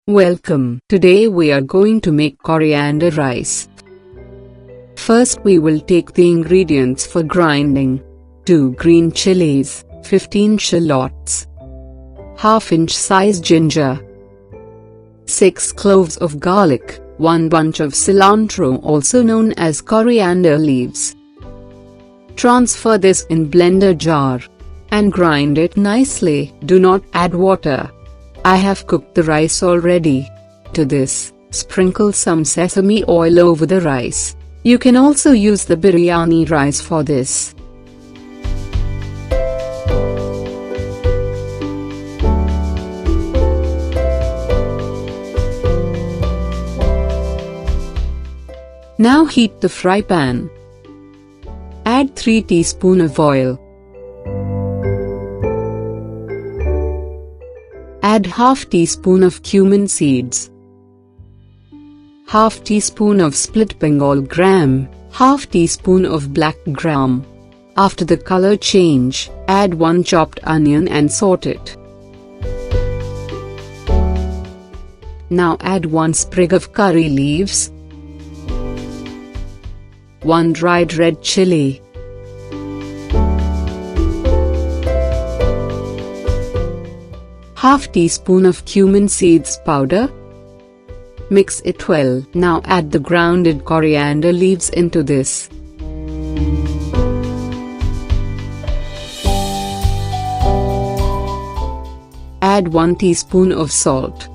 Welcome. Today we are going to make coriander rice. First we will take the ingredients for grinding. 2 green chilies, 15 shallots, half-inch size ginger, 6 cloves of garlic, 1 bunch of cilantro also known as coriander leaves. Transfer this in blender jar and grind it nicely. Do not add water. I have cooked the rice already. To this, sprinkle some sesame oil over the rice. You can also use the biryani rice for this. Now heat the fry pan. Add 3 teaspoons of oil. Add half teaspoon of cumin seeds, half teaspoon of split Bengal gram, half teaspoon of black gram. After the color change, add 1 chopped onion and saute it. Now add 1 sprig of curry leaves, 1 dried red chilli, half teaspoon of cumin seeds powder. Mix it well. Now add the grounded coriander leaves into this. Add 1 teaspoon of salt.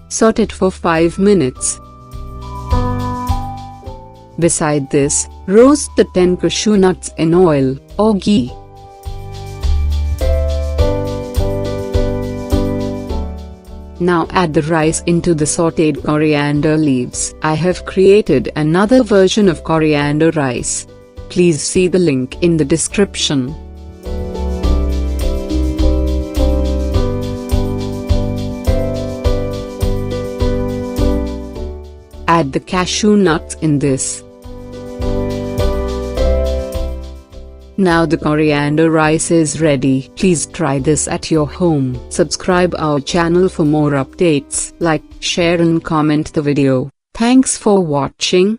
Saute it for 5 minutes. Beside this, roast the 10 cashew nuts in oil or ghee. Now add the rice into the sautéed coriander leaves. I have created another version of coriander rice. Please see the link in the description. Add the cashew nuts in this. Now the coriander rice is ready. Please try this at your home. Subscribe our channel for more updates. Like, share and comment the video. Thanks for watching.